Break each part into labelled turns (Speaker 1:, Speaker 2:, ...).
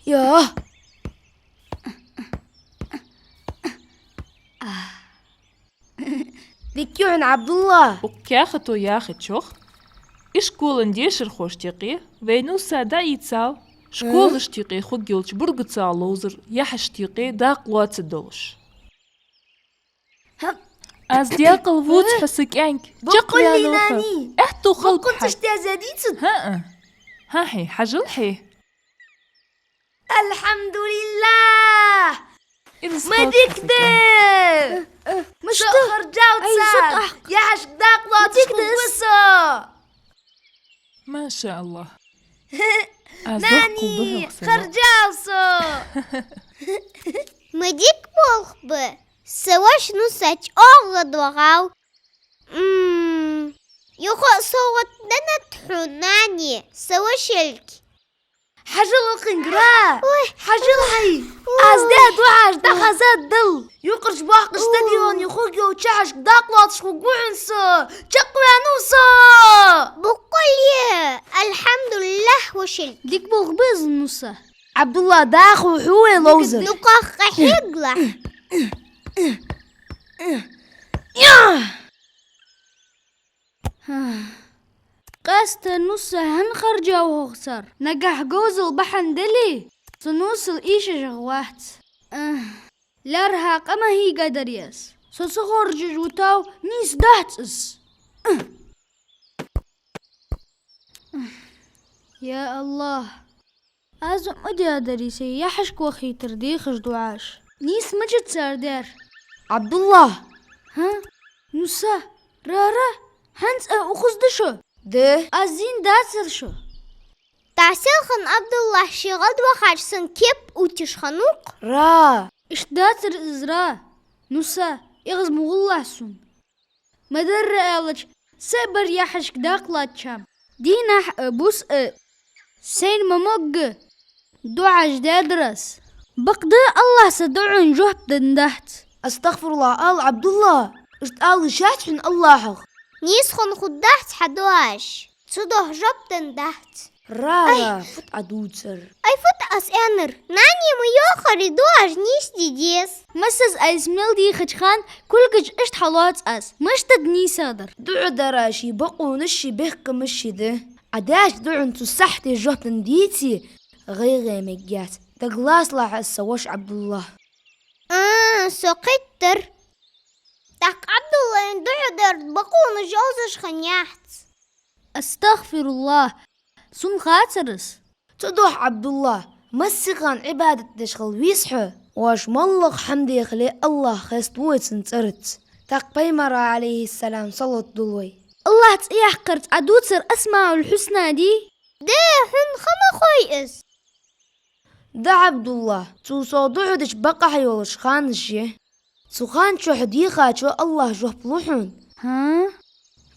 Speaker 1: ياه ذكيون عبد الله
Speaker 2: وكاختو ياخد شخ إشكول نديش الخوش تيقي وينو سادا يتساو شكول اشتيقي خود جولش برغتسا لوزر يحش تيقي داق واتس الدولش از دياق الفوت حسك انك
Speaker 1: بقول لي ناني
Speaker 2: احتو خلق
Speaker 1: كنت اشتازاديت
Speaker 2: ها حي حجل حي
Speaker 1: الحمد لله ما ديك ده مش خرجاو تسا يا حش داق واتس كوسو
Speaker 2: ما شاء الله
Speaker 1: ناني خرجاوسو
Speaker 3: مديك بوخبه سواش نسج أغد وغاو يخو صوت ننتحو ناني سواشلك
Speaker 1: حجل القنقراء حجل حي أزداد وحش دخزات دل يقرش باقش تديون يخوك يوچاش داقلاتش خوقوعنسو چقوانوسو
Speaker 3: بقول الحمد لله وشلك
Speaker 4: ديك بوخبز نصه
Speaker 1: عبد الله داخو حوي لوزر
Speaker 3: نقاق حقلة
Speaker 4: قاست نص هنخرجا وخسر نجح جوز البحن دلي سنوس الإيش جغوات لارها قما هي قدر يس سخرج جوتاو نيس داتس يا الله أزم أدي أدريسي يحشك وخي ترديخش دعاش نيس مجد ساردار
Speaker 1: عبد الله
Speaker 4: ها نصه رارا هنس أخذ دشو
Speaker 1: ده
Speaker 4: أزين داتر شو
Speaker 3: تعسيخن عبد الله شغل وخاش سن كيب وتشخنوق
Speaker 1: را
Speaker 4: إش داتر إزرا نصه يغز مغلع سن مدر ألج سبر يحشك داقلات شام دينا بوس سين ممق دعاش دادرس بقدر الله سدعون جهب دندهت
Speaker 1: استغفر الله قال عبد الله اشتقال شاتحن الله حق
Speaker 3: نيسخن خدهت حدواش صدوه جبتن دهت
Speaker 1: را فت عدوتر
Speaker 3: أي فت أسأنر ناني ميوخر دواج نيس دي ديس
Speaker 4: مسز أيسميل دي خجخان كلكج اشت حلوات أس مشتد نيسادر
Speaker 1: دعو دراشي بقو نشي بيخك مشي ده عداش دعو انتو سحتي جهبتن ديتي غير مجات دقلاس لاح السواش عبد الله
Speaker 3: سقطر تاك عبد الله يندعو در بقو نجوزش خنيحت
Speaker 4: أستغفر الله سن خاطرس
Speaker 1: تدوح عبد الله مسيقان عبادة تشغل ويسحو واش ملق حمدي يخلي الله خيستويت سنترت تاك بيمر عليه السلام صلت دلوي
Speaker 4: الله تسيح قرت عدوتر أسمع الحسنى دي
Speaker 3: ده حن خما خويس
Speaker 1: ده عبد الله تو صادعو دش بقى حيولش خانشي تو خانشو حديقة شو الله جوه بلوحون
Speaker 4: ها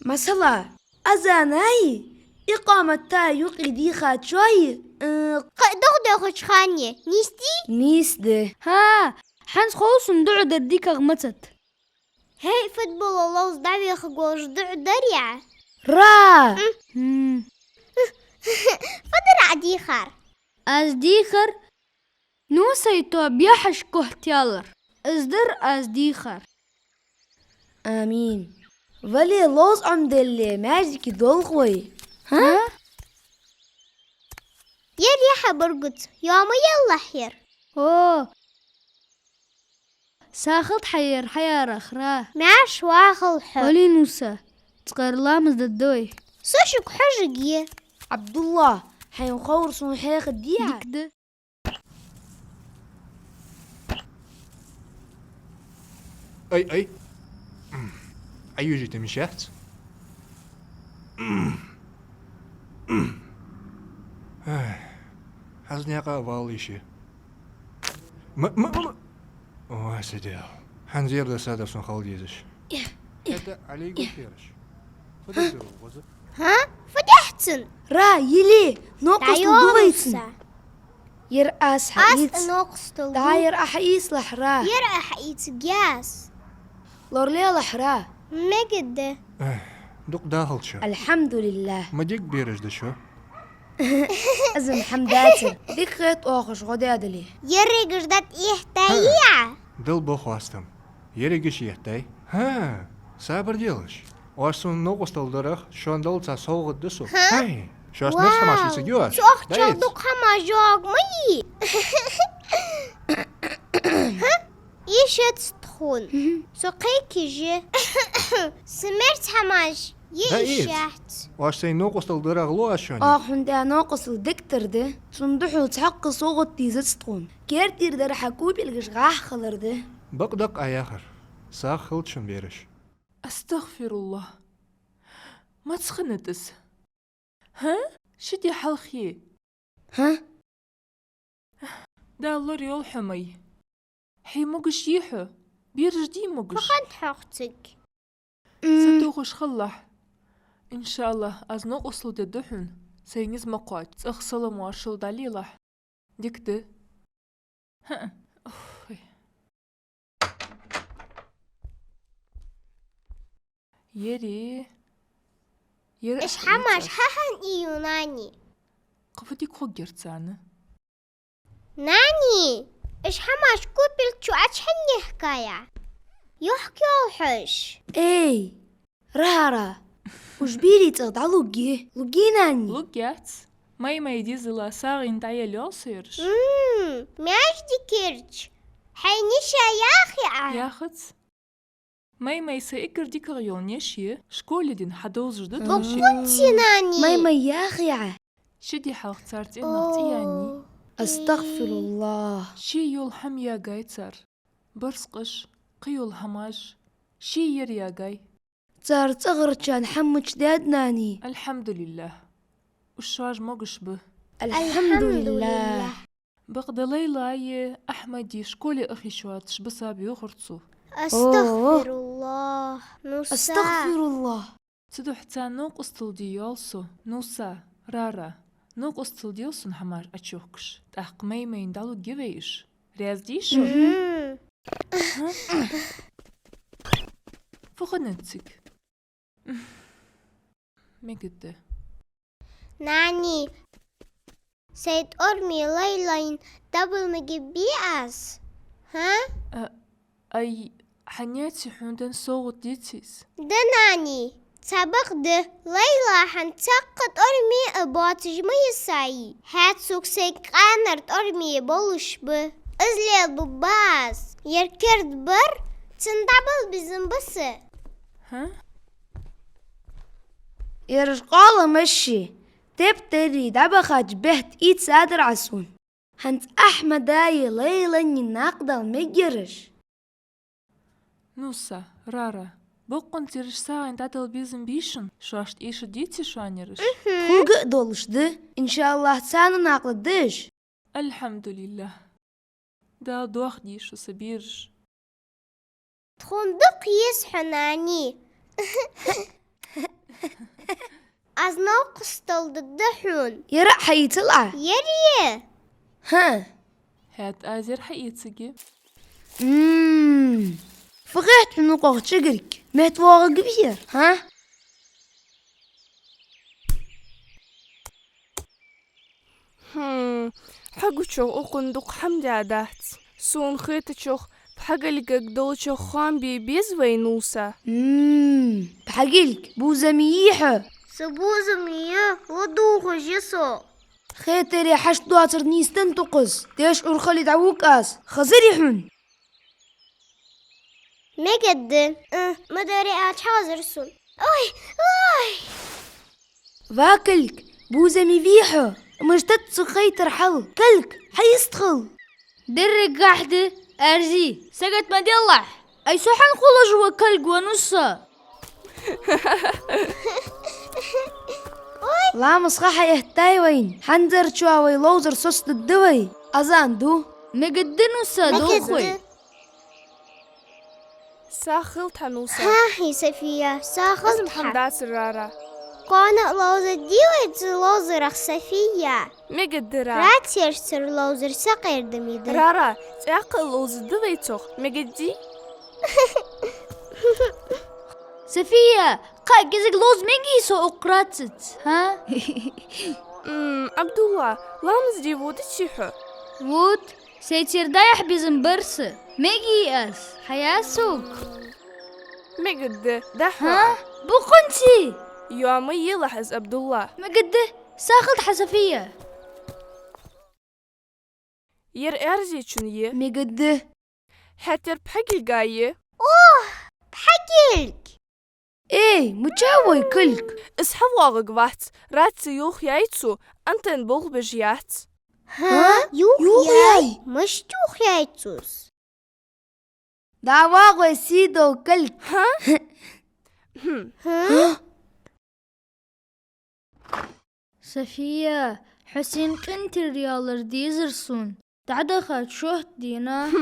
Speaker 1: مثلا أزاناي إقامة تا يقي ديخة شوي
Speaker 3: دخ خانية نيستي
Speaker 1: نيس ده
Speaker 4: ها حنس خوص ندعو درديك أغمتت
Speaker 3: هاي فوتبول الله دعوي خقوش دريع
Speaker 1: را
Speaker 3: فدر عدي خار
Speaker 4: از ديخر نوسيتو بيحش كهتيالر ازدر از ديخر
Speaker 1: آمين ولي لوز عم دلي ماجيكي دول خوي ها
Speaker 3: يريح برقت يوم يلا حير
Speaker 4: اوه ساخلت حيار أخراه
Speaker 3: معش واخل حر
Speaker 4: ولي نوسا تقر لامز ددوي
Speaker 3: سوشك حجقية
Speaker 1: عبد الله حينخور سون حيخ الديع
Speaker 4: ديكد
Speaker 5: أي جيت من شهت حزني أقا واليشي ما سيدي حنزير ده سادة سون خالد يزش هذا علي قفيرش فدروا وزر
Speaker 3: ها فتحتن
Speaker 1: را يلي نوقف دويتن يرأس
Speaker 3: أس
Speaker 1: حقيت
Speaker 3: ناقص تلدو
Speaker 1: داير أحيس لحراه
Speaker 3: يرأى حقيت جاس
Speaker 1: لورلي لحراه
Speaker 3: مجد
Speaker 5: دوق داخل شو
Speaker 1: الحمد لله
Speaker 5: ما ديك بيرش ده شو
Speaker 1: أزم حمداتر ديك خيط أوخش غدادلي
Speaker 3: يري قردات إيه تايع
Speaker 5: دل بخواستم يريقش يحتاي ها صابر ديلش وارسون نوقستل درخ شون دل تا سوغ دسو هاي شو اس نفس ماشي سجوش
Speaker 3: شوخ جلدوك هما جوغ مي ها يشت تخون سقيكي جي سمرت هماش يشت
Speaker 5: وارسي نوقستل درخ لو اشوني
Speaker 1: آخون دا ناقص الدكتور ده صندوحو تحق صوغت تيزتستقون كيرتير در حكوي بيلغش غاح خلر ده
Speaker 5: بقدق اياخر ساخ خلتشن بيرش
Speaker 2: أستغفر الله ما تسخنتس ها شدي حلخي
Speaker 1: ها
Speaker 2: دا الله ريول حمي حي مقش يحو بيرج دي مقش
Speaker 3: خد حوختك
Speaker 2: ستوخش خلح إن شاء الله از نقصل ددحن سينيز مقاط اغسل مارشل دليلح ديكت ها يري
Speaker 3: إيش حماش ههن يوناني
Speaker 2: قفتي خوجرتسانه
Speaker 3: ناني إيش حماش كوبل شو أتشحني حكاية يحكي وحش
Speaker 1: اي رارا وش بيلي تغضع لقيناني
Speaker 2: لوجيات ما يديزلا ساغين تايا ليوسيرش
Speaker 3: ماش دي كيرج حينيشا يا أخي
Speaker 2: ياخد ما يسيكر ديك غيون يشي شكول دين حدوز جدد وشي
Speaker 3: كنتي ناني
Speaker 1: ما ياخيعه
Speaker 2: شدي حلق تارت إنك يعني
Speaker 1: أستغفر الله
Speaker 2: شي يول حميا جايتر برسقش قيول هماج شي يريا جاي
Speaker 1: صار تغر كان حمج دادناني
Speaker 2: الحمد لله والشاج مقش به
Speaker 1: الحمد لله
Speaker 2: بقد ليلى أحمدي شكولي أخي شواتش بسابي وخرطسو
Speaker 3: أستغفر الله نوسا
Speaker 1: أستغفر الله
Speaker 2: تدو حتى نوق أستل ديالسو نوسا رارا نوق أستل ديالسو نحمار أتشوكش تحق ما يندالو جيويش رياز ديشو فخنتك ميقده
Speaker 3: ناني سيد أرمي ليلين دبل مجبياس ها
Speaker 2: أي حنياتي حوندن صوت ديتيس
Speaker 3: ده ناني سبق ده ليلى حنتقد أرمي أباتج ما يساي هات سوك سيك قانرت أرمي بولش به أزلي البباس يركرد بر تندبل بزن بس
Speaker 2: ها
Speaker 1: يرشقال مشي تبتري دبخج بهت إيد سادر عسون هنت أحمد داي ليلة ناقدل مجرش
Speaker 2: نوسا رارا بقون تيرش ساعة دادل بيزن بيشن شاشت إيش ديتي شوانيرش
Speaker 1: خلق دولش ده إن شاء الله تسانا ناقل ديش
Speaker 2: الحمد لله دا دوخ ديش سبيرش
Speaker 3: تخندق يسحو ناني از ناقص تلد الدحون
Speaker 1: يرق حيطلع
Speaker 3: يريه
Speaker 1: ها
Speaker 2: هات آزر حقيتسجي
Speaker 1: فغيت حنوقه تشقرك مهتواغ كبير ها
Speaker 6: حقوشو أقندق حمد عدات سون خيتشوخ بحقلك قدولشو خان بيز وينوسا
Speaker 1: بحقلك بوزمييحة
Speaker 3: سبوزمية ودوخ جسو
Speaker 1: خيتري حش دواتر نيستن تقص تيش أرخلي دعوك أس خزري حن
Speaker 3: مجد مداري حاضر سون أي
Speaker 1: واكلك بوزمي فيحة مجتت سخيتر حل كلك حيستخل
Speaker 4: درك قاحدة أرزي سقط ما ديلح أي سوحن خلج وكلق ونصا
Speaker 1: لا مصخحة يهتاي وين حنزر شواوي لوزر سوست الدوي أزان دو
Speaker 4: مقد نصا دوخوي
Speaker 6: ساخل تنوسا
Speaker 3: ها هي سفية ساخل
Speaker 6: حمدات سرارة
Speaker 3: قانا لوزر ديوت لوزر صفية
Speaker 6: مقدرة
Speaker 3: راتير سر لوزر سقير دميدر
Speaker 6: رارا تعقل لوز دويتوخ مقدي
Speaker 4: صفية قا جزك لوز ميجي سو أقراتت ها
Speaker 6: عبد الله لامز دي ودي تشيحو
Speaker 4: وود سيتير دايح بزنبرس ميجي أس حياسوك
Speaker 6: مقد دحو
Speaker 4: ها بقنتي
Speaker 6: يومي يلاحظ عبد الله
Speaker 4: مقده ساخد حسفية
Speaker 6: ير ارزي چونيه
Speaker 1: مقده
Speaker 6: حتر بحقي قايه
Speaker 3: بحكيلك
Speaker 1: ايه متشاوي كلك
Speaker 6: اسحواغ قوات رات سيوخ يايتسو انتن بوغ بجيات
Speaker 3: ها يوخ
Speaker 1: ياي
Speaker 3: مش توخ يايتسوس
Speaker 1: دعواغ وسيدو كلك
Speaker 3: ها
Speaker 4: صفية حسين كنت الريالر ديزرسون تعدخت شهد دينا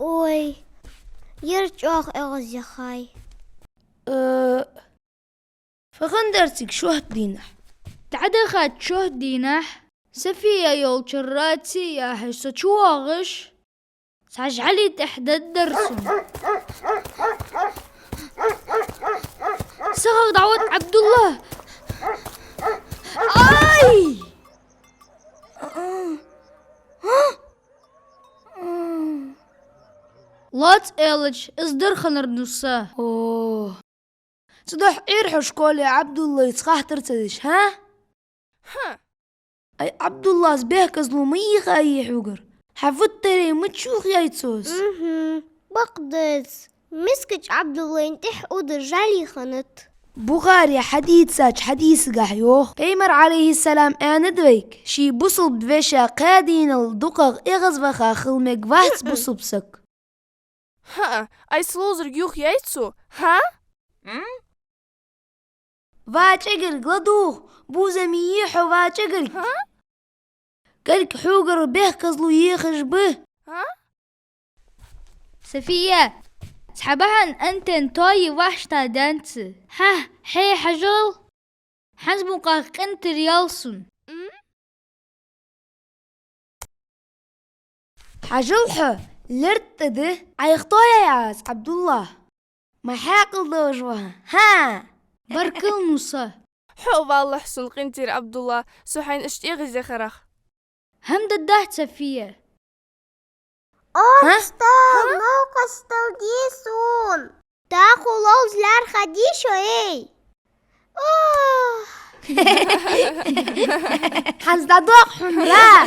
Speaker 3: اوي يرجعخ اغزي خاي
Speaker 1: فغندرتك شو هدينا
Speaker 4: تعدخت شهد دينا صفية يول شراتي يا حسة شواغش سعجعلي تحت الدرسون سغر دعوة عبد الله
Speaker 1: اي
Speaker 4: لات إلج إصدر خنر نصا
Speaker 1: اوه صدح إرحو شكولي عبد الله يتخاه ترتدش ها اي عبد الله زبيك ظلمي خاي حوقر حفظت تري متشوخ يا يتسوس
Speaker 3: بقدس مسكج عبد الله ينتح ودر جالي خنت
Speaker 1: بخاري حديث ساج حديث قحيوخ بيمر عليه السلام دويك شي بصل بدفشا قادين الدقق إغز بخا خلمك واتس بصل بسك
Speaker 6: ها اي سلوزر يوخ يايتسو ها
Speaker 1: فاتشقر قلدوخ بوزمي يحو فاتشقر قلك حوقر به كزلو يخش به
Speaker 4: صفية سحبهن أنتن توي وحشتا دانس ها حي حجل حزبوقا قنت ريالسون
Speaker 1: حجلحو لرت ده عيخطويا يا عاس عبد الله ما حاقل دوجوها ها
Speaker 4: بركل نصا
Speaker 6: حو والله حسن قنتير عبد الله سوحين اشتيغ زخرخ
Speaker 4: هم ددهت صفية
Speaker 3: موقع ديسون تاخو لوز لار خديشو اي
Speaker 1: حنز دادوق حمرا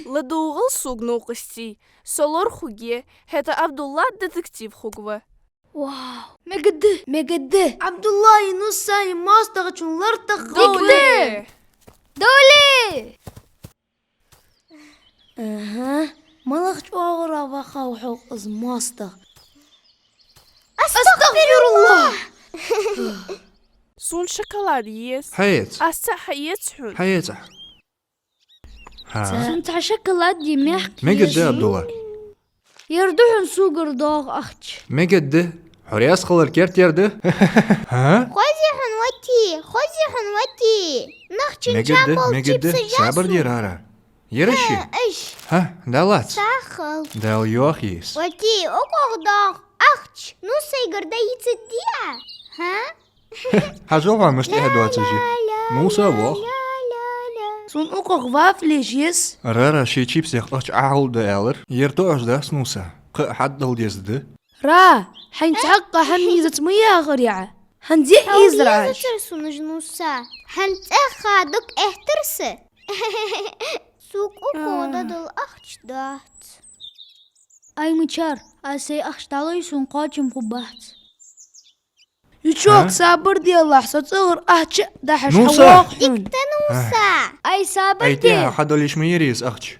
Speaker 6: لدوغل سوق نوقستي سولور خوغيه هتا عبد الله ديتكتيف خوغوه
Speaker 1: واو مقده عبد الله ينصا ماستغشون لرتق
Speaker 6: دولي
Speaker 4: دولي
Speaker 1: اها ملغش اغرى وخا وحوق از ماستغ
Speaker 3: استغفر الله
Speaker 6: سون شوكولاد يس
Speaker 5: حيت
Speaker 6: اسا حيت حون
Speaker 5: حيت ها
Speaker 4: سنت شكلات دي محكي
Speaker 5: مقد عبد الله
Speaker 4: يردوحن سوقر دوغ أختش
Speaker 5: مقد حرياس خلر كيرت يرده ها
Speaker 3: خوزي حنوتي نخشن
Speaker 5: مقد
Speaker 3: شامبول جيب
Speaker 5: مقد صبر
Speaker 3: سجاسو
Speaker 5: ديرارا يرشي
Speaker 3: ايش
Speaker 5: ها دالات
Speaker 3: ساخل
Speaker 5: دال يوخيس
Speaker 3: وتي اقعد اختش نص يقردا يتصديع ها
Speaker 5: حزوغا مشتي هدوات تجي موسى وخ
Speaker 1: سون اوقغ وافليش يس
Speaker 5: رارا شي تشيبس يخطش عاول دالر يرتوعش داس موسى ق حد دل يزد
Speaker 1: را حين تحقق حميزة مياه غريعة هنزي يزرعش
Speaker 3: ترسو نجنوسا هنتأخا دك اهترسه سوق اقعد دل اختش دات
Speaker 4: أي مچار أسي أختالي سون قاچم قبات
Speaker 1: يشوك صابر دي الله حسد صغر أهتش دحش
Speaker 5: نوسا.
Speaker 1: حواقحون
Speaker 3: تنوسا
Speaker 4: أي سابر
Speaker 5: ايتيها
Speaker 4: دي
Speaker 5: حد ليش ميريز اختش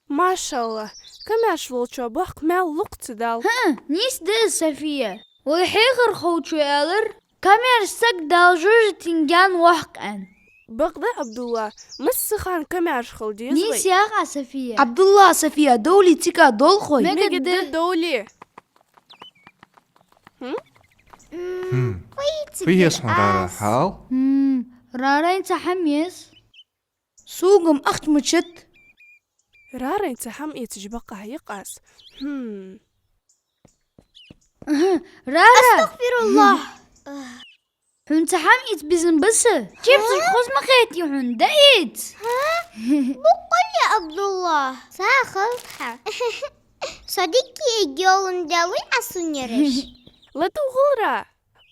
Speaker 6: ما شاء الله كم اشولچو بخ مال لقت دال
Speaker 4: نيس دي صفية ويحيغر خوچو ألر كامير سك دال جوج تنجان وحقن
Speaker 6: بقدا عبد الله مسخان كم اشخل دي
Speaker 4: نيس ياغا صفية
Speaker 1: عبد الله صفية دولي تيكا دول خوي
Speaker 6: مقد دولي
Speaker 5: في اسمه رارا حال
Speaker 4: رارا انت حميس
Speaker 1: سوقم أخت متشت
Speaker 6: رارا انت حم يتجبقها يقاس
Speaker 4: رارا
Speaker 3: أستغفر الله.
Speaker 4: انت حميت بزن بس جبت الخوز مخيتي هون دقيت
Speaker 3: بقول يا عبد الله ساخلها صديقي يجولن داوي عسنيرش.
Speaker 6: لا تغورا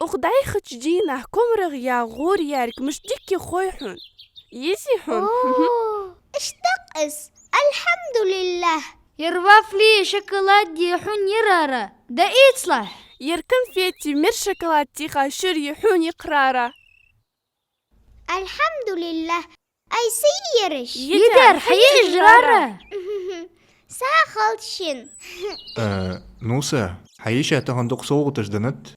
Speaker 6: أخدعي خجينا كمرغ يا غور يارك مش ديكي خويحون يزيحون.
Speaker 3: اشتقس الحمد لله.
Speaker 4: يرواف لي شوكولات دي حون يرارا دقيت صلاح
Speaker 6: يركن فيتي مر شوكولاتي خاشر يحون يقرارا.
Speaker 3: الحمد لله أي سيرش
Speaker 4: يدار حيش رارا
Speaker 3: ساخلشن.
Speaker 5: نوسا حيشة تهندق صوغتش دنت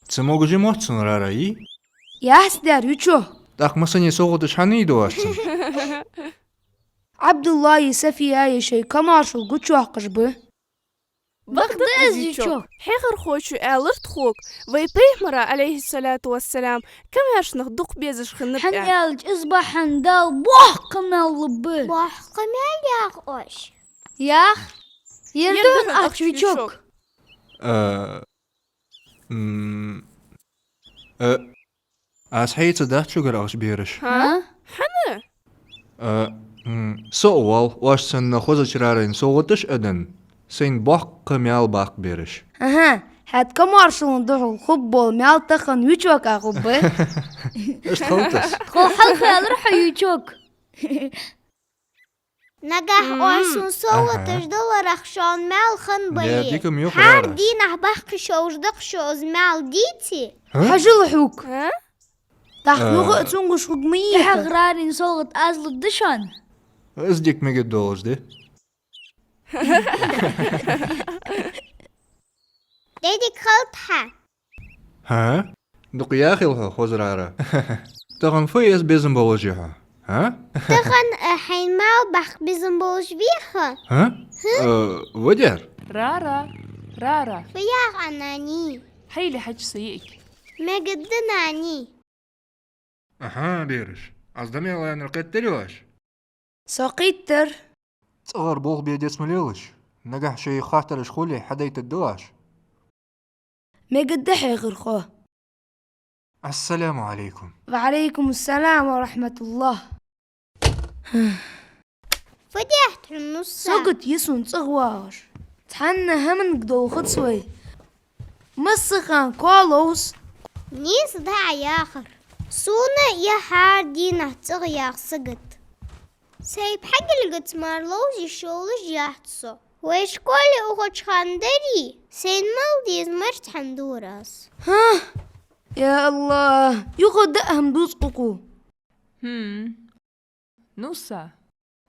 Speaker 5: تسموغ جموت رارا إي
Speaker 1: ياس دار يوچو
Speaker 5: تاق مسني صوغتش حنيدو أرسن
Speaker 1: عبد الله يسفي هاي شي كمارشو قوچو قشبه
Speaker 6: بغد أزيشو حيغر خوشو ألرت خوك ويبيهمرا عليه الصلاة والسلام كم هرشنخ دوق بيزش خنب
Speaker 4: حن يالج اصبح حندال بوح قمال لبه
Speaker 3: بوح قمال يا خوش
Speaker 4: ياخ يردون اخ شوك
Speaker 5: أصحيت دات شجر أوش بيرش
Speaker 6: ها؟ حنا
Speaker 5: سؤال واش سن خوزة رارين صوغتش أدن سين بوق ميال باق بيرش
Speaker 1: أها هاد كمارشو ندخل خبول ميال تخن يوچوك أخبه
Speaker 5: إيش تخلتس
Speaker 4: خو حلقة الرحا يوچوك
Speaker 3: نجح أرسون صوتش دولار أخشان مال خن بيه
Speaker 5: ديكم يوخ
Speaker 3: حار
Speaker 5: رارا
Speaker 3: دينا بحق شوش دقشوز مال ديتي
Speaker 1: حجل حوك
Speaker 6: ها؟
Speaker 1: تخلوغ تونغش خدمية
Speaker 4: يحق رارين صوت ازل الدشان
Speaker 5: إزديك ميجد دولش دي
Speaker 3: ديدك خلطها
Speaker 5: ها؟ دق ياخي لها خوز رارا تغن فيس بيزن بوجيها ها؟
Speaker 3: تغن حين مال بحق بزنبوش بيها
Speaker 5: ها؟ ودير
Speaker 2: رارا رارا
Speaker 3: فياغ أناني
Speaker 2: حيلي حج سيئك
Speaker 3: ما قدناني
Speaker 5: أها بيرش أصدمي وين لقيت تلوش
Speaker 1: ساقيتر
Speaker 5: صغر بوغ بيد اسم ليلش نجح شي خاطرش خولي حديت الدواش
Speaker 1: ما قد حيغر خوه
Speaker 5: السلام عليكم
Speaker 1: وعليكم السلام ورحمة الله
Speaker 3: فديحت النص
Speaker 1: سقط يسون صغواش تحنى همن قدو خدسوي مسخان كولوس
Speaker 3: نيس دع ياخر سونا يا حار دينا تغياغ سقط سايب حق القط مارلوز يشولش يحتصو ويش كولي أخوش خاندري سين مالديز مرت حندوراس
Speaker 1: يا الله يخد أهم دوس قوقو
Speaker 2: نوسا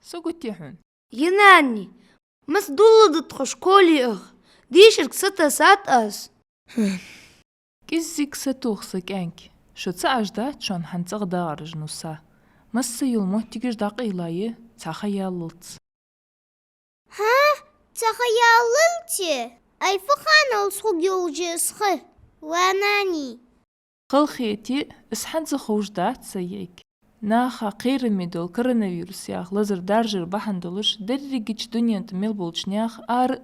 Speaker 2: سوقتي حون
Speaker 1: يناني مس دولة تخش كولي أخ ديشرك ستة سات أس
Speaker 2: كيزيك ستوخسك أنك شو تساعج دا شون حنتغ دارج نوسا مس يلمو تيجيش داقي لاي تخيلت
Speaker 3: تخيلتي أي فخان الصوق يوجسخه واناني
Speaker 2: خلخيتي اسحن زخوش دات سيئك ناخا قير ميدول كورونا ياخ لازر دارجر بحن دولش دريجيش دنيا تميل بولشنياخ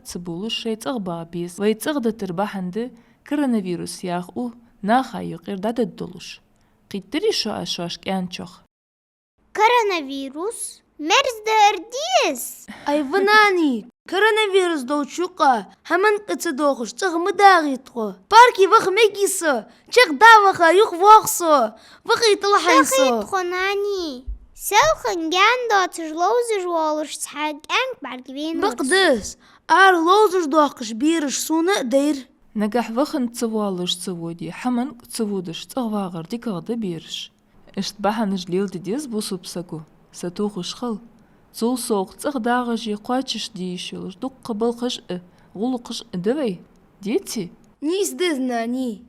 Speaker 2: تسبولش شيت اغبا بيس ويتغد تربحن دي كورونا ياخ او ناخا يقير داد دولش قيتري شو اشاش كانشوخ
Speaker 3: كورونا مرز درديس
Speaker 1: أي فناني كورونا فيروس دو شوقا همن قتدوخش تغ مداغيتخو باركي وخ ميكيسو تغ داوخا يخ وخصو وخي طلحيسو
Speaker 3: خناني سوخن جان دوتر لوزر والرش تحق انك بعرقبين
Speaker 1: بقدس لوزر دوخش بيرش سونا دير
Speaker 2: نجح وخن تسوالش تسودي حمن تسودش تغواغر دي كغدا بيرش اشت بحن جليل ديز بوسو بسكو ستوخش خل زول سوق تغداغجي قاتش ديشولش دق قبل خش غلقش دوي ديتي
Speaker 1: نيس دزناني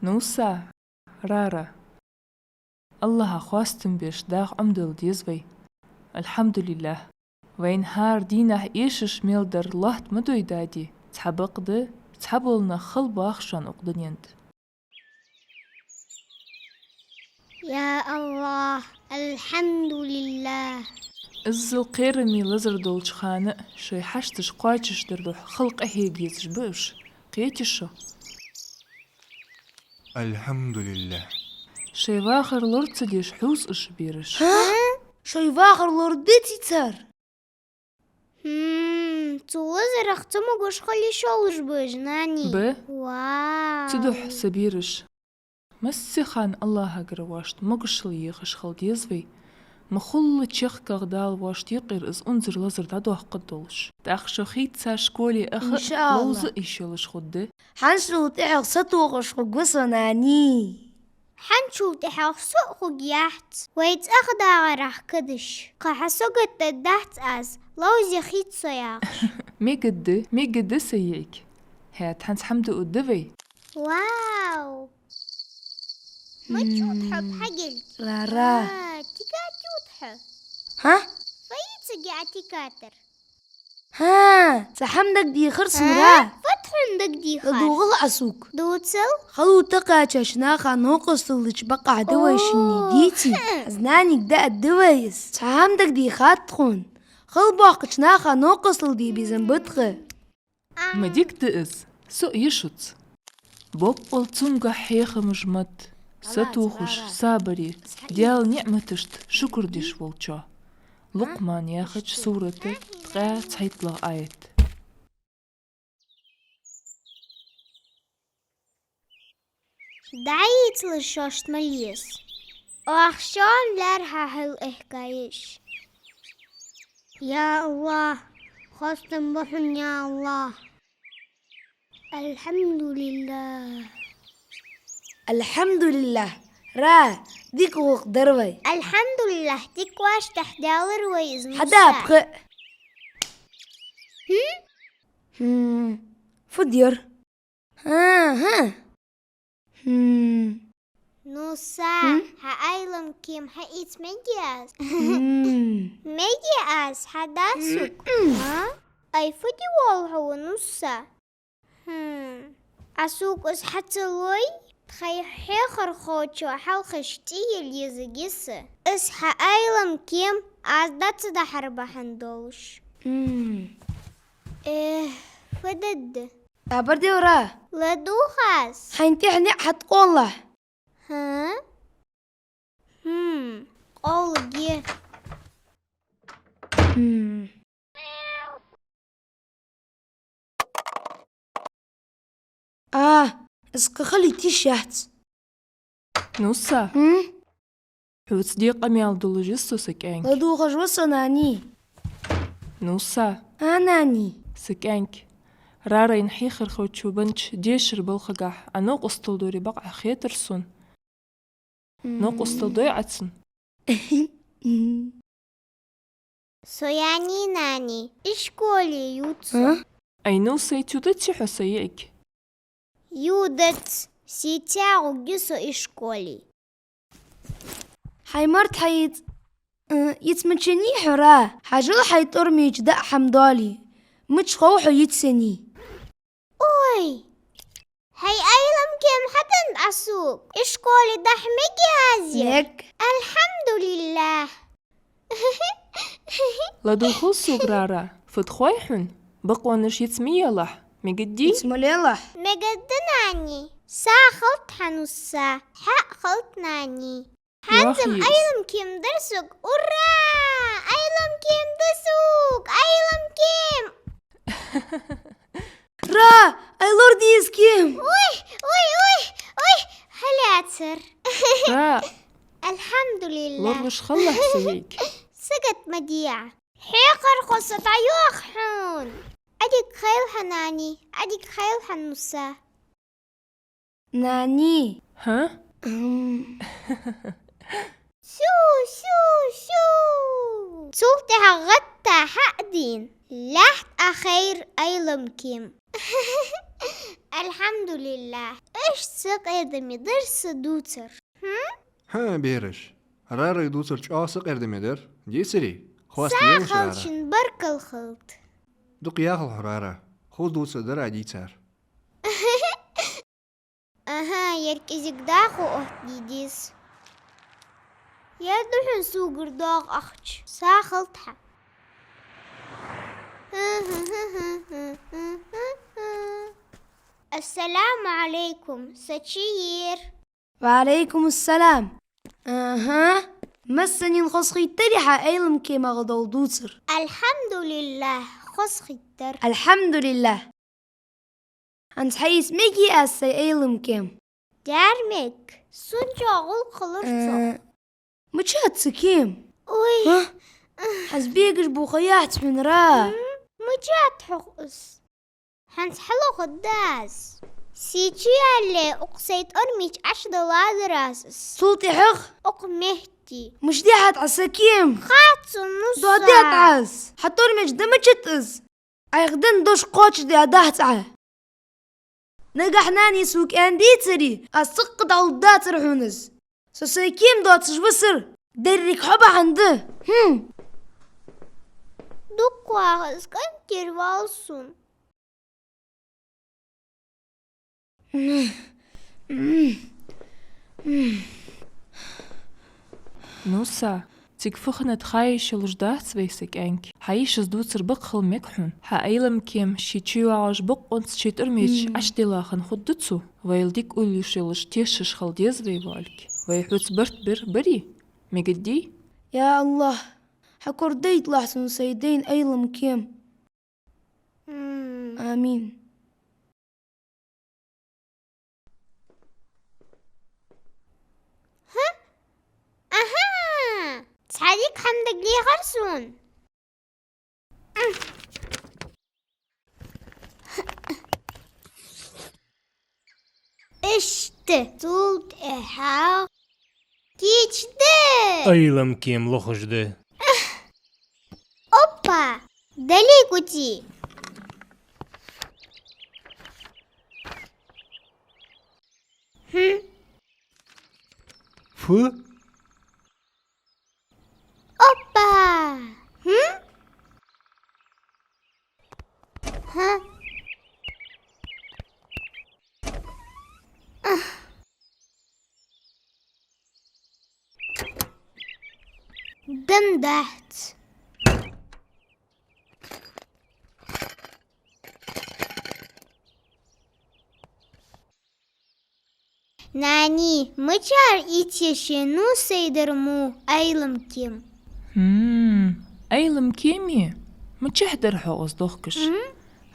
Speaker 2: نوسا رارا الله خواستم بيش داغ عمدل ديزوي الحمد لله وين هار دينه إيشش ميلدر لهت مدو يدادي تحبق ده تحبولنا خل باخشان أقدنينت.
Speaker 3: يا الله الحمد لله.
Speaker 2: إزل قيرمي لزر دولش خانق شي حشتش قايتش دردوح خلق أهيجيتش بوش قيتشو
Speaker 5: الحمد لله.
Speaker 2: شي واخر لرتديش حوس إش بيرش.
Speaker 1: شي واخر لورديتي تر.
Speaker 3: توزر اختمو قوش خلي شولش بجناني. واو.
Speaker 2: تدوح سبيرش. مسي خان الله أقرواشت مقشل يخش خل ديزوي. مخل تشيخ كغدال واش يقير إز أنزر لزر دادوح قدولش. تأخشو خيت ساشكولي
Speaker 1: إن شاء الله.
Speaker 2: لوز إيشولش خده.
Speaker 1: حنشو تعق ستوغش قوسو ناني.
Speaker 3: حنشو تحق سوق جيحت ويت أخدا راح كدش قحسوق تدحت أز لوز يخيت سياقش.
Speaker 2: مي قد سيئك. هات حنس حمدو قدوي.
Speaker 3: واو. ما تشوت حب حقل.
Speaker 1: رارا.
Speaker 3: تكاتوت حب.
Speaker 1: ها؟
Speaker 3: فايت سجعتي كاتر.
Speaker 1: ها سحمدك دي خرس مرا.
Speaker 3: فتح عندك دي خار.
Speaker 1: لدوغل عسوك.
Speaker 3: دوتسل.
Speaker 1: خلو تقاچش ناخا نوقس لج بقع دويشني ديتي. أزنانيك دا الدويس. سحمدك دي خاتخون. خل باقش ناخا نوقس لدي بزنبتخ.
Speaker 2: ما ديك تئز سو يشوت. بوبل تونغا حيخ مجمت. ستوخش سابري ديال نعمتشت شكر ديش والچا. لقمان ياخد صورته تقع تحيط له آيت.
Speaker 3: دعيت للشاشت مليس وأخشان لارها هل إحكايش. يا الله خاصة بحن يا الله. الحمد لله.
Speaker 1: الحمد لله. را ديك وق دروي.
Speaker 3: الحمد لله تكواش تحداور ويزن
Speaker 1: حدا بخ. فدير. ها.
Speaker 3: نوسا هايلم كيم هايت ميجياز. ميجياز حداسك. ها؟ أي فدي والهو نوسا. أسوق أس حتى لوي تخي حيخر خوتشو حلخشتي اليزجيسة. أس هايلم كيم عزدت دحر بحندوش. فدد.
Speaker 1: تابردي وراه.
Speaker 3: لدوخاس.
Speaker 1: حينتحني حتقول له.
Speaker 3: ها؟ قول جيه.
Speaker 1: اسك خلي تيشات.
Speaker 2: نوسا. حوت ديقة ميال دولوجيستو سكانك.
Speaker 1: لدوخش وصناني.
Speaker 2: نوسا.
Speaker 1: ناني.
Speaker 2: سكانك. رارا ينحيخر خوتشو بنش ديشر بالخقاح أنوق أستلدوري بقع خيترسون. نوق أستلدوي عدسن.
Speaker 3: سوياني ناني إشكولي يوتسو.
Speaker 2: أي نوسا يتودتشي حسيئك.
Speaker 3: يودت سيتاغو جسو إشكولي.
Speaker 1: حيمرت حيت يتمتشني حراه حاجل حيطرمي جدا حمدالي مش خوحو يتسني.
Speaker 3: أوي هاي أيلم كم حتى أسوق إشكولي دحمكي هازي.
Speaker 1: يك.
Speaker 3: الحمد لله.
Speaker 2: لدوخل سوق رارا فتخويحن بقوانش يتسمية لح مقدي.
Speaker 1: اسمولي الله.
Speaker 3: مجد ناني سا خلط حنوسا حق خلط ناني. حنزم أيلم كيم درسوك. أورا أيلم كيم درسوك أيلم كيم.
Speaker 1: را اي لوردي يسكيم.
Speaker 3: وي هلاتر.
Speaker 2: را
Speaker 3: الحمد لله.
Speaker 2: لورش خلح سيك.
Speaker 3: سقط مديع حيقر خصة عيوخ حون. أديك خيل حناني أديك خيل حنوسا.
Speaker 1: ناني.
Speaker 2: ها؟
Speaker 3: شو صوتها غطى حقدين لحت أخير أيلم كيم. الحمد لله. إيش سقير دمي درس دوتر.
Speaker 5: ها بيرش. رارا يدوسر چاسق اردميدر. جيسري. خواست يوش رارا.
Speaker 3: ساخلشن برك أكل خلط.
Speaker 5: دق ياخل حرارة خود دوت صدر عدي تار
Speaker 3: أها يركزك داخو أهديديس يدحن سوقر داغ أختش ساخلتها. السلام عليكم سشير.
Speaker 1: وعليكم السلام. مسني نخصخي تريحة أيلم كيما غدول دوتر.
Speaker 3: الحمد لله خسختر.
Speaker 1: الحمد لله. أنت حيس ميكي أسي أيلم كيم.
Speaker 3: دارمك سنجا غل خلرصو.
Speaker 1: مجهد سكيم.
Speaker 3: أوي
Speaker 1: حسبيقش بوخيات من راه.
Speaker 3: مجات حقص هنس حلو قداس سيجي اللي أقصيت أرميش $10 راسس
Speaker 1: صوتي حخ
Speaker 3: أقمهتي
Speaker 1: مش دي عسكيم.
Speaker 3: خاتس النص
Speaker 1: دي عتعس حطور مش دمجتز عيخدن دوش قوش دي عداهتعه نجح ناني سوك اندي تري أسقط على الدات رحونز سوسيكيم دوتش بسر دريك حبا عنده
Speaker 3: دقوا اسكنتر والسون
Speaker 2: نوسا تيك فخنة خايش الجدات سويسك انك حايش زدوتر بقخل مكحون حايلم كيم شيتشيو عاج بق انت شيت ارميش اشتلاخن خدتسو ويلديك قولي شلش تيشش خل ديزري بالك ويحوت برت بري مجدي
Speaker 1: يا الله حكور ديت لحسن سيدين أيلم كيم. آمين.
Speaker 3: أها سعديك حمدك لي غرسون. اشت طولت إحاق تيج ده
Speaker 7: أيلم كيم لخش ده
Speaker 3: أوبا دلي كوتي
Speaker 5: فو
Speaker 3: أوبا ها دمدحت ناني مجار إيتيشي نو سيدرمو أيلم كيم.
Speaker 2: أيلم كيمي متشحدر حوز دوخكش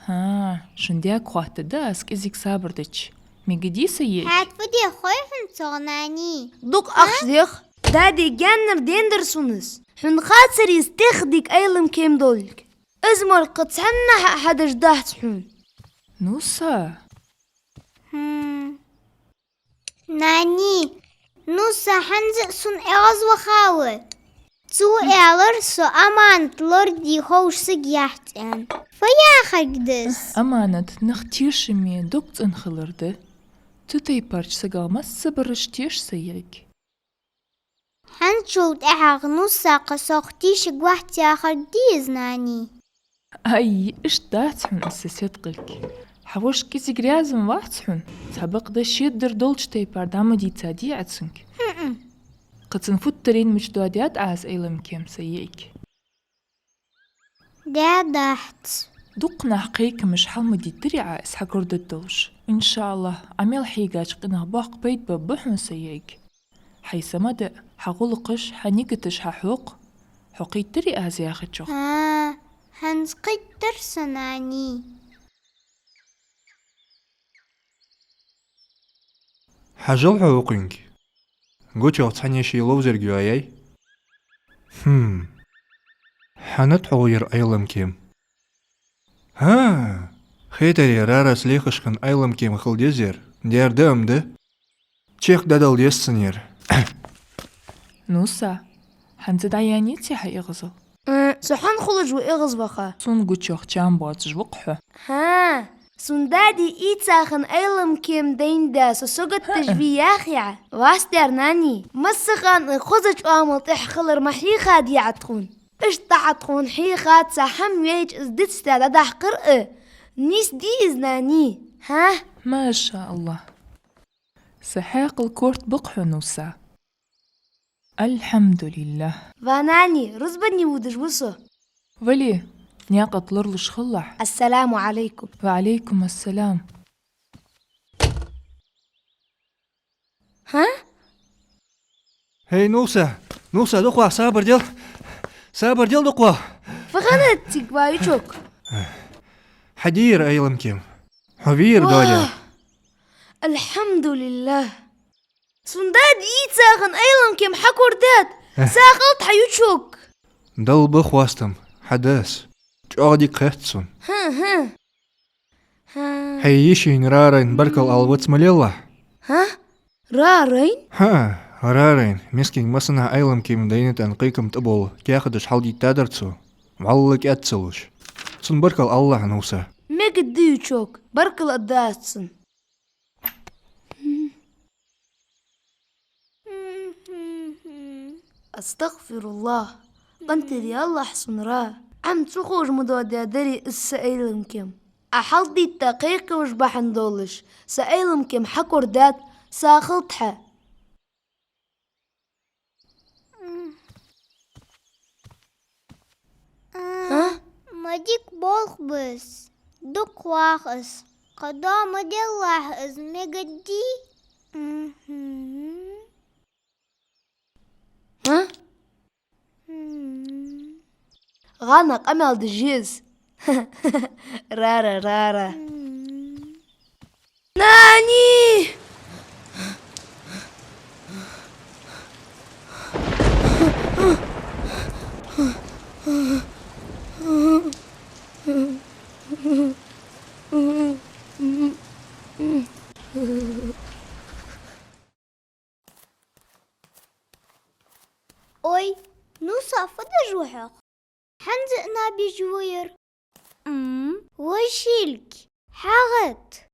Speaker 2: ها شندياك خوات داسك إزيك صابردش ميقدي سيئك
Speaker 3: هات فدي خوي صغناني
Speaker 1: دوك أخشديخ دادي جانر ديندرسونس حن خاطر يستخدك أيلم كيم دولك ازمر قطعنا حد جداهت حون
Speaker 2: نوسا
Speaker 3: ناني نوسا حنزق سن إغاز وخاوة تو إعلر سو أمان تلوردي خوش سجيحتين فيا خجدس
Speaker 2: أمانة نختيش مي دوكت انخلرده تتي بارش سقامس سبرش تيش سيئك
Speaker 3: حنشوت إحاق نوسا قصوختيش قوحتي آخر ديز ناني
Speaker 2: أي إيش داتحن أساسيت قلك حوش كيسي قريازم واحتحن سابق ده شيدر دولش تيبار داما دي تادي عدسنك قد سنفوترين مش دواديات عاز أيلم كيم سيئك
Speaker 3: دادحت
Speaker 2: دقنا حقيقة مش حلم دي تريعة إسحاق رد الدولش إن شاء الله عميل حيقاش قناه باق بيت ببحن سيئك حيث مدى حغلقش حنيقتش ححوق حقي تري آزي آخد شخ
Speaker 3: هنسقيت ترسناني
Speaker 5: حاجل حقوقك قوتي وطحني شي لوزر جواياي حنت حوير أيلم كيم ها خيتري رارس ليخشكن أيلم كيم خلديزير دير دم ده تشيخ دادل ديستنير
Speaker 2: نوسا حنزد عيانيتي حي إغزل
Speaker 1: سحن خلج وإغز بخا
Speaker 2: سون قوتشوخ جام باتش وقحه
Speaker 1: ها سندادي إيتاخن أيلم كيم دين داس وسوقت تجبي ياخيعة واستر ناني مسخان خزج آمل تحخلر محيخا دي عتخون اشتعت خون حيخات سحم ويج ازدت استعداد قرأ نيس دي إزناني ها؟
Speaker 2: ما شاء الله. سحاق الكورت بقحو نوسا. الحمد لله.
Speaker 1: فاناني رزبني ودج وصو.
Speaker 2: ولي نياقة لرلش خلح.
Speaker 1: السلام عليكم.
Speaker 2: وعليكم السلام.
Speaker 1: ها؟
Speaker 5: هي نوسة دقوا صابر ديال دقوا
Speaker 1: فغنت تكوايشوك.
Speaker 5: حدير أيلم كيم حبير دوليا.
Speaker 1: الحمد لله. سنداد يتساغن أيضا كم حكور داد ساقلت حيوتشوك.
Speaker 5: دل بخواستم حدث جودي قهتسون.
Speaker 1: ها
Speaker 5: حييشين رارين بركل الوتس مليلا.
Speaker 1: ها رارين؟
Speaker 5: ها رارين مسكين مسنا أيلم كيم دينت أنقيكم تبول كياخدش حالدي تادرتسو معلق أتسلش سن بركل الله نوسا
Speaker 1: ميك ديوتشوك بركل أداتسن. أستغفر الله قنت دي الله حسن راه عم تخوج مدودة دري السائل كم أحلدي التقيق وش بحندولش سائل كم حكور دات ساخلتها. ها؟
Speaker 3: مديك بولخ بس دق واخس قدام دي الله از مجدي.
Speaker 1: ها؟ غانق أمل دجيز. رارا ناني.
Speaker 3: أوي نوسا فدا جوحق حنزقنا بجوير. وشيلك حاغت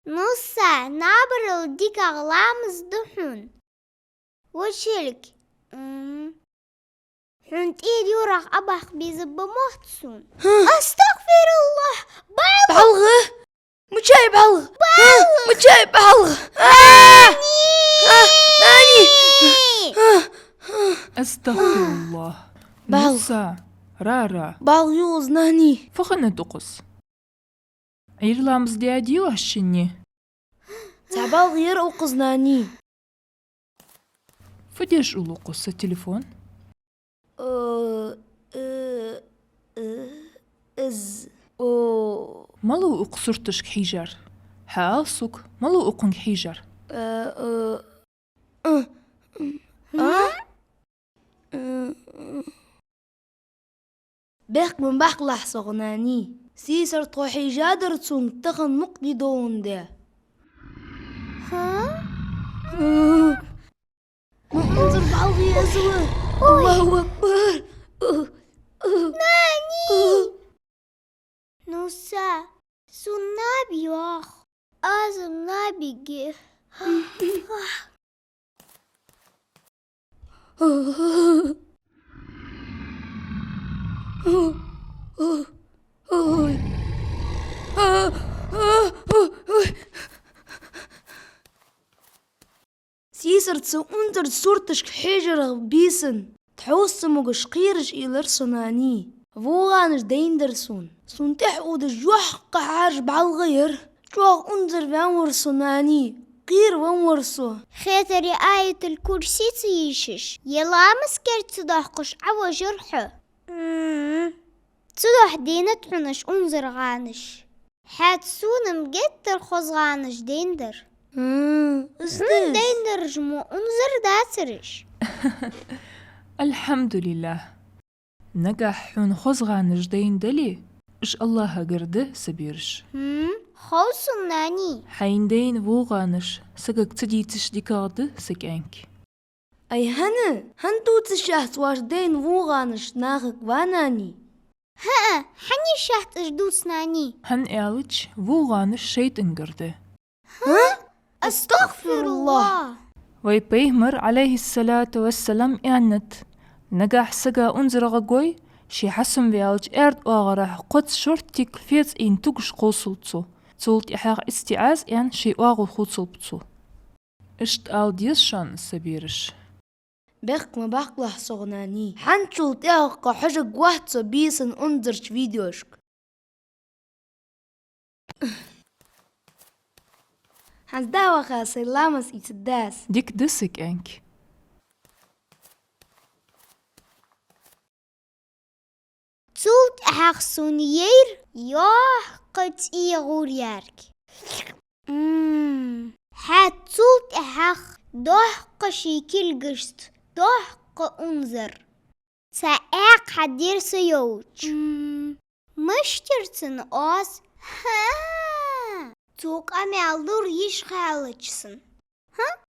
Speaker 3: نوسا نابر الديك أغلامز دحون وشيلك حنت إيدي وراق أباخ بيزب محتسون. أستغفر الله
Speaker 1: بعلغة مجاي بعلغة مجاي بعلغة ناني.
Speaker 2: أستغفر الله.
Speaker 1: بعض.
Speaker 2: نوسا رارا
Speaker 1: بعلغيوز ناني.
Speaker 2: فخنا تقص عيرلامز ديادي وحشني
Speaker 1: تعبال غير أوقز ناني.
Speaker 2: فديش أولو قصة التليفون.
Speaker 1: إز
Speaker 2: مالو أقصرتش حجر حاسك مالو أقنك حجر.
Speaker 1: بيخ من بحق لحظة ناني سيسر طوحي جادر تسون تخن مقدي دون ده.
Speaker 3: ها؟
Speaker 1: انظر بعضي أزوى. الله أكبر.
Speaker 3: ناني نوسا سنابي واخ آزم نابي جيه.
Speaker 1: سيسر تسو انتر صورتش حجر بيسن تحوس مغش قيرش إلرسوناني فوغانش دين درسون سون تحقود جوح قحارش بعالغير جوح انزر بانورسوناني قير وانورسو
Speaker 3: خيتري آية الكرسي تيشش يلا مسكر تضحقش عوا جرحه. تضح دينة حنش انزر غانش حاتسون مجتر خز غانش ديندر. ديندر جمو انزر داترش.
Speaker 2: الحمد لله. نجح حون خزغا نجدين دلي إش الله قرده سبيرش.
Speaker 3: خوص ناني
Speaker 2: حيندين وغانش سقك تدي تشديكاده سكانك.
Speaker 1: أي هنتو تشهت واردين وغانش ناغك واناني.
Speaker 3: ها حني شهت اجدوس ناني.
Speaker 2: هن إعلج وغانش شيت انقرده.
Speaker 3: استغفر الله.
Speaker 2: ويبيهمر عليه الصلاة والسلام إعنت نجح سقا أنزر غقوي شي حسم فيالج ارد واغرح قد شورتك فيز إن تقش قوصلتو تولت إحاق استعاز يعني شي واغو خوصل بتو اشت آل ديس شان سبيرش
Speaker 1: بخ ما بخلح صغناني حنشل تاقا حاجة واحد بيسن انظرش فيديوشك حنس دعوة خاصة لامس يتداس
Speaker 2: ديك دسك انك
Speaker 3: تولت أحاق سونيير ياه قد إيغوريارك حات تولت أحاق دوح شيكيل قشت دوح أنظر ساق حدير سيوج مش ترسن أوس ها توك أمي ألور يشغالجسن ها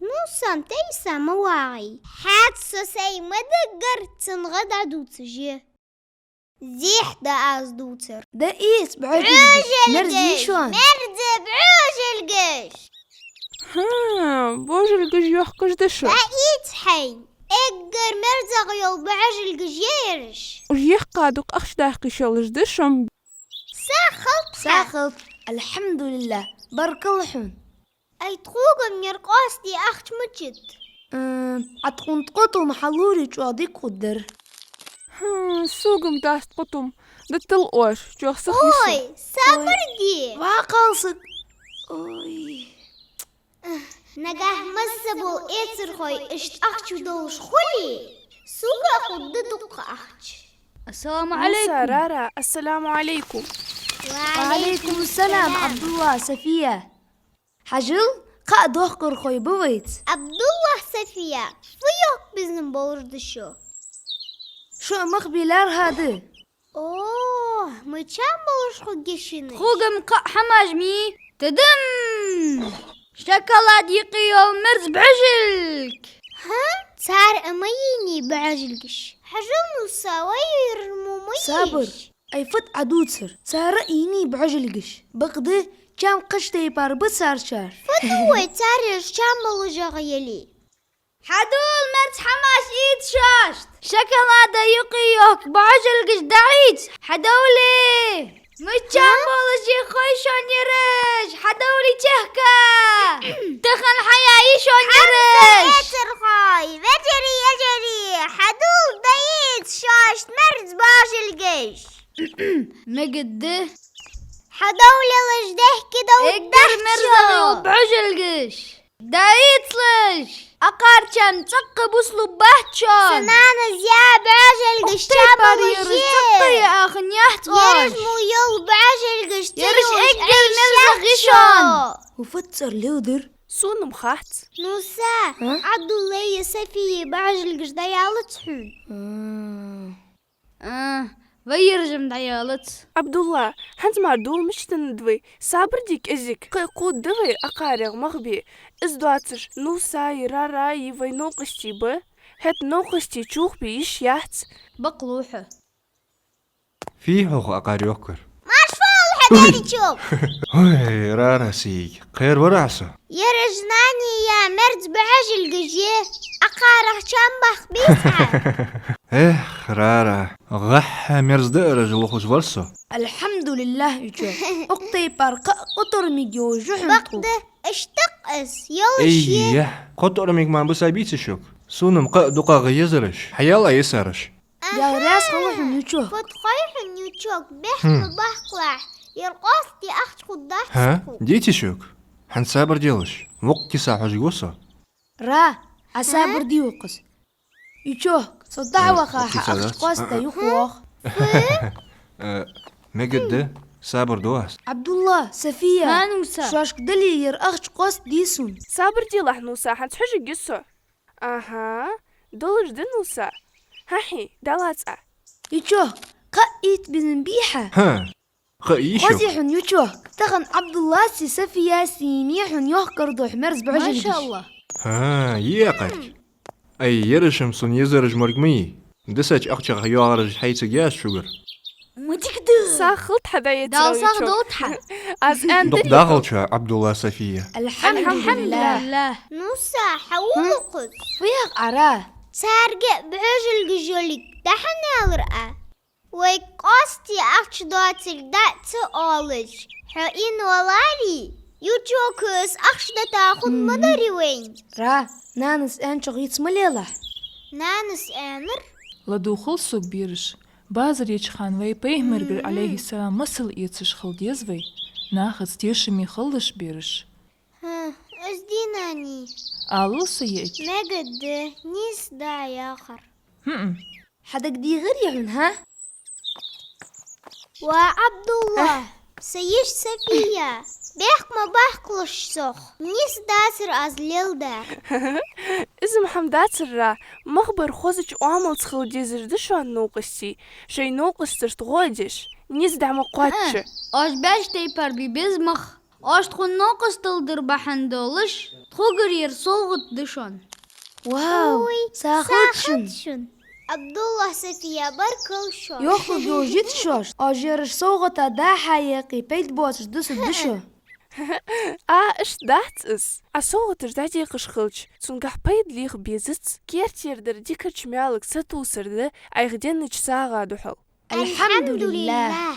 Speaker 3: نوسان تيسا مواعي حات سوسي مدقرتن غدا دوتجي زيح دا أز دوتر
Speaker 1: ده إيس بعجل مرزي شوان
Speaker 3: مرزب عوج القش
Speaker 6: بوج القش يحقش دشو
Speaker 3: بقيت حين اقر مرزق يل بعج القجيرش
Speaker 6: ويحقا دوك أخش داقي شلش دشم
Speaker 1: ساخط الحمد لله بارك الله حون
Speaker 3: أي تخوغ من يرقاستي أخت مجد
Speaker 1: عتقون تقوتو محلوري شوادي قدر
Speaker 6: سوقم داست قطم دتل أوش جو سخيصو
Speaker 3: أوي سابردي
Speaker 1: وعقالصك أوي
Speaker 3: نجاه مسبو إيتر خوي إشت أختش دوش خولي سوق أخد دق أختش
Speaker 4: السلام
Speaker 6: موسى
Speaker 4: عليكم.
Speaker 6: رارا السلام عليكم.
Speaker 1: وعليكم السلام عبد الله سفية حجل قادوه قرخوي بويت
Speaker 3: عبد الله سفية فيوك بزن بوردشو
Speaker 1: شو مخبيلار هذا
Speaker 3: أوه ما كان بورش خو جشني
Speaker 4: خوغم حماجمي تدم شكلات يقيو مرز بعجلك
Speaker 3: ها صار أميني بعجلكش حجل نساوي مميش
Speaker 1: صابر أي فت عدوتسر سارقيني بعجلقش بقده كام قشتي باربط صار شار
Speaker 3: فتوي تاريش كان بوجه غيلي
Speaker 4: حدول مرز حماش ايد شاشت شكلات يقيوك بعجلكش دعيت حدولي مجان بولشي خوي شون يرش حدولي تهكا دخل حياي شون يرش
Speaker 3: ترخاي وجري يجري حدول دايت شاشت مرز بعجلكش
Speaker 4: مقده
Speaker 3: حدول لجده كده
Speaker 4: اقدر مرزغيو بعجلقش دايتلش أقار كان تسقب أسلوب بحتشان
Speaker 3: سنانا زياب بعجلكش كان
Speaker 4: يرش تقي أخن يحتقاش
Speaker 3: يرش مو يل بعجلكش
Speaker 4: يرش اقدر مرزغيشان
Speaker 1: وفتسر لودر
Speaker 6: سون مخاحت
Speaker 3: نوسا عبد الله سفيه بعجلكش ديالت حون
Speaker 4: ويرجم ديالت
Speaker 6: عبد الله هنت مردول مش تندوي صابر ديك ازيك قود دوي أقارغ مغبي ازدواتر نوسا يرارا يوي نوقشتي به هت نوقشتي تشوخ بيش يحت
Speaker 4: بقلوحه
Speaker 5: في حقوق أقاري يوكر
Speaker 3: حداري تشوف
Speaker 5: هاي رارا سيك خير ورعسة
Speaker 3: يرجناني يا مرز بعجلكش أقارغ شامبخ بيسعى
Speaker 5: رارا غح مرز دقرج لخوش ورسو
Speaker 1: الحمد لله يجو أقطي بارق قطر ميجو جحنتو
Speaker 3: بقده اشتقس يلش
Speaker 5: ايه قط أرميك ما بسابيت شوك سونم دقا غيزرش حيالا يسرش
Speaker 1: يا راس خلوح يجو
Speaker 3: فتخيح نيوتشوك بحم بحقلح يرقصتي أخت خدات
Speaker 5: ها ديتي شوك حنسابر ديلش وقت ساحوش قوصة
Speaker 1: را أسابر ديوقس يجو صدع وخاحة
Speaker 5: سادات.
Speaker 1: أخت قوستا يخوخ
Speaker 5: ما قد سابر دواس
Speaker 1: عبد الله سفية
Speaker 4: هانوسا
Speaker 1: شاش دلي يرأخش قوس ديسون
Speaker 6: صابر دي لح نوسا هنت حج قصو أها دولج دي نوسا هاحي دالاتسا
Speaker 1: يجو قائت بزنبيحة
Speaker 5: ها خيشو
Speaker 1: قوزي حن يجو تغن عبد الله سي سفية سيني حن يحكر دوح مرز بعجل
Speaker 4: ما شاء الله
Speaker 5: ها يقل أي يرشم سن يزرج مرقمي دسج أخشق يارج حيث جاس شجر
Speaker 1: ما تقدر
Speaker 6: ساخلت حدايا
Speaker 4: دال
Speaker 6: تروي
Speaker 4: صاغ
Speaker 6: تشوك.
Speaker 4: دوتحة
Speaker 6: از ان
Speaker 5: دق داخل شا عبد الله سفية
Speaker 1: الحمد لله
Speaker 4: لله
Speaker 3: نوسا حوقت
Speaker 1: فيها قراه
Speaker 3: سارقة بعجل جولك دحن يالرقى ويقاستي أخش دواتك دات أولج حقين والاري يوجوكس أخش دتاخد مدري وين
Speaker 1: را نانس أن شغيت مليلة
Speaker 3: نانس آنر
Speaker 2: لدوخل سوق بيرش بازر يجخان وي بيهمرجر عليه السلام مسل يتسش خلد يزوي ناخذ تيرشمي خلش بيرش
Speaker 3: ها أزديناني
Speaker 2: آلو سيئك
Speaker 3: مجد نيس دا ياخر
Speaker 1: حدك دي غير يعن ها
Speaker 3: وعبد الله سيش سفية بيحك ما بحكلش سخ نيس داسر أزليل دا
Speaker 6: إذا محمدات سرا مخبر خوزج وعمل تخل جيزر دشوان نوقشتي شي نوقشتش تغوجش نيز دعم قواتش
Speaker 4: Oş beş teyper bir bezmach. Oş txun noqus tıldır baxandolış. Txugur yer solgut dışon.
Speaker 1: واو ساخدشن
Speaker 3: شن عبد الله سفية بركل شو
Speaker 1: ياخذ جوجيت شوش أجرش صوغة دا حقيقي بيت بوتش دشو
Speaker 6: إش دات إس أصوغتش داتي قشخلش تنقح بيد ليغ بيزت كيرتير در ديكر شمالك ستوسر ده أيغدين ساغا دحل
Speaker 1: الحمد لله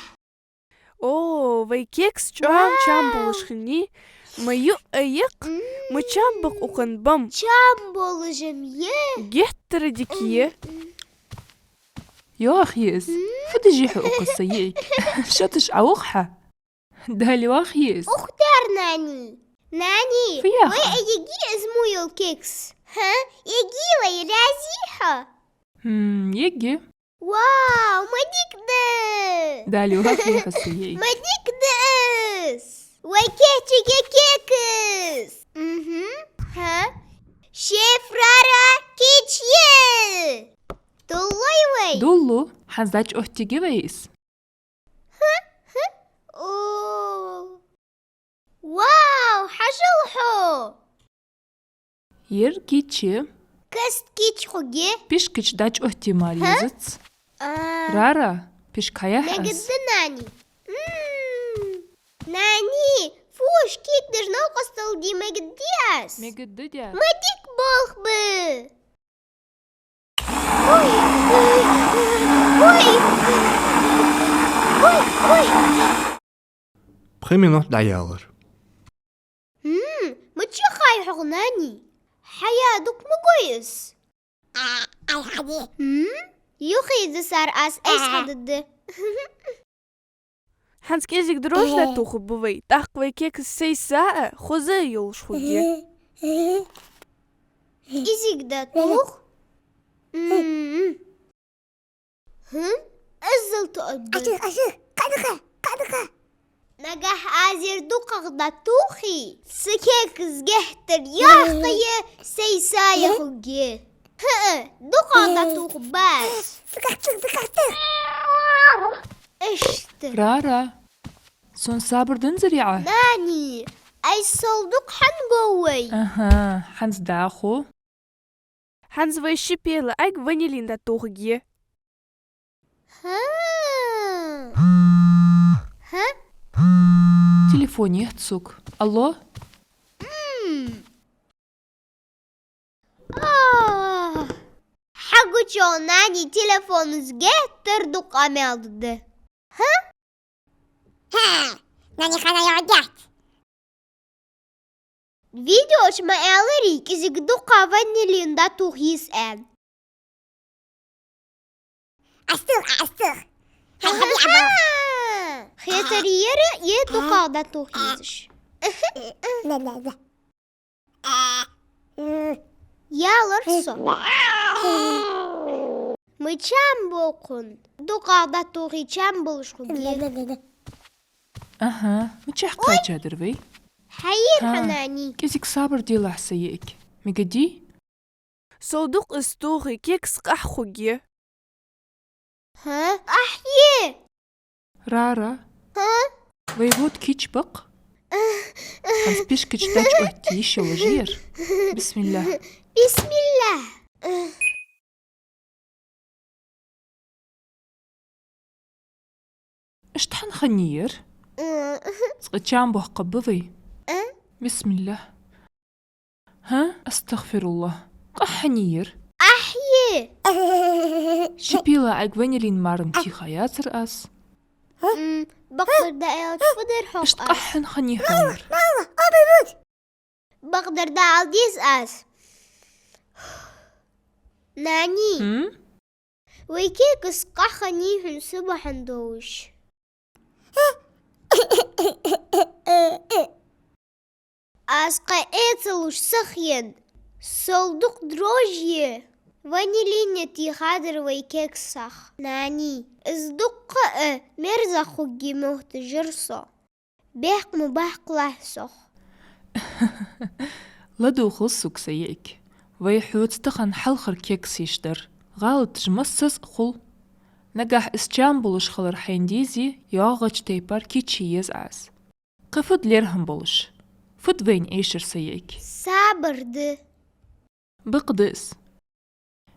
Speaker 6: أوه وي كيكس جوان شامبولش خلني ما يق ما شامبق وقن بم
Speaker 3: شام بولجم يه
Speaker 6: جهتر ديكيه
Speaker 2: يا أخيس فدجي حقوق السيئك شاتش أوخها دالي واخيس
Speaker 3: اختار ناني
Speaker 2: فيها
Speaker 3: وي يجي اسمه يوكيكس ها يجي وي رازيها
Speaker 2: يجي
Speaker 3: واو ما ديك ده
Speaker 2: دالي واخي السيئك
Speaker 3: ما ديك دس وي كيكس ها شيف رارا كيتشيه طلعي وي
Speaker 2: دولو حنزاج أختي ويس
Speaker 3: أوه. واو حشلحو
Speaker 2: ير كيتشي
Speaker 3: كست كيتش خوجي
Speaker 2: بيش كيتش داج أختي ماريزت رارا بيش كايا
Speaker 3: ما قد
Speaker 2: حس
Speaker 3: ناني ناني فوش كيك دج نوقس تلدي ما قدياس
Speaker 2: ميقد ديا
Speaker 3: ما ديك بوخ بي
Speaker 5: Premino dayalar.
Speaker 3: ما تشخاي حغناني حياتك مقويس يخي دسار أس إيش حدد
Speaker 6: حنس كيزيك دروش لا توخ بوي تحقوي كيكس 6 ساعة خوزي يولش خوجي
Speaker 3: إزيك دا توخ أزل تقدر نجح أزير دوقق دا توخي سكيكس جهتر ياخي سيسايا خوجي دوقق دا توخ باس اشتر
Speaker 2: رارا سون صابر دنزريعة
Speaker 3: ناني أي صلدق حنقوي
Speaker 2: أها حنز داخو
Speaker 6: حنس وي شيبيلا ايك فانيلين دا توخجي
Speaker 3: ها
Speaker 2: تليفوني يهتسوك الله
Speaker 3: حقو شو ناني تليفون زجاه تردق أمال ضده
Speaker 8: ناني خانا يعدات
Speaker 3: فيديوش ما ألري كزيك دقا فانيلين دا توخيس آن
Speaker 8: أستغ هاي هبي أبو
Speaker 3: خيتريرة يدقا دا توخيسش
Speaker 8: لا
Speaker 3: يا لرسو ما تشامبوكن دقا دا توخي تشامبوش خوجي
Speaker 2: أها متشح قايتشا دربي
Speaker 3: حيين
Speaker 2: ها.
Speaker 3: حناني
Speaker 2: كيزيك صابر ديلا سيئك ميقدي
Speaker 6: صودق استوخي كيكس قح خوجي
Speaker 3: ها أحيي
Speaker 2: رارا ويبود كيتش بق حنس بيش كيتش داج أختي شوجير بسم الله
Speaker 3: بسم الله
Speaker 2: اشتحن خنير سقطشان بوح قبضي بسم الله ها استغفر الله قحنير
Speaker 3: أحيي
Speaker 2: شبيلا أجوانيلين مارم تيخا ياسر أس
Speaker 3: بقدر دا فدر حق
Speaker 2: اشتقحن خني حاير
Speaker 3: بقدر دا عالديس أس ناني ويكيك اسقحني هن صبح دوش أسقى إيتلوش سخين صلدق دروجيه وانيلين تي خادر ويكيك صخ ناني ازدق مرزا خوجي موت جرصة بيحق مباحق لحصخ
Speaker 2: لدو خلصك سيئك ويحوت تخن حلخر كيك سيشتر غالط جمسس خل نجح اسجامبولش خلر حينديزي ياغج تيبار كيتشي يزعس قفد ليرهم بولش فد وين ايشر سيئك
Speaker 3: صابرد
Speaker 2: بقدس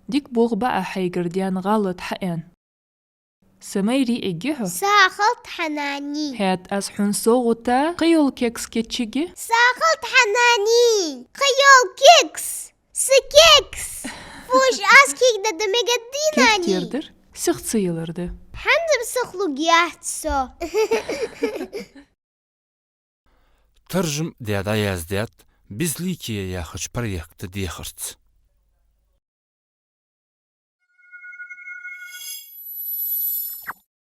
Speaker 2: ديك بوغ بقى حيقرديان غالط حقين سميري اجيهو
Speaker 3: ساخلت حناني
Speaker 2: هات از حن صوغتا قيول كيكس كيتشيجي
Speaker 3: ساخلت حناني قيول كيكس سكيكس فوش أسكيك دا دميجا
Speaker 2: كيف
Speaker 3: ديناني
Speaker 2: تيردر سيخت سيلردي
Speaker 3: حنزم سخلو جيهتسو
Speaker 9: ترجم ديادا يازديات بزليكي ياخش بريك تديخرت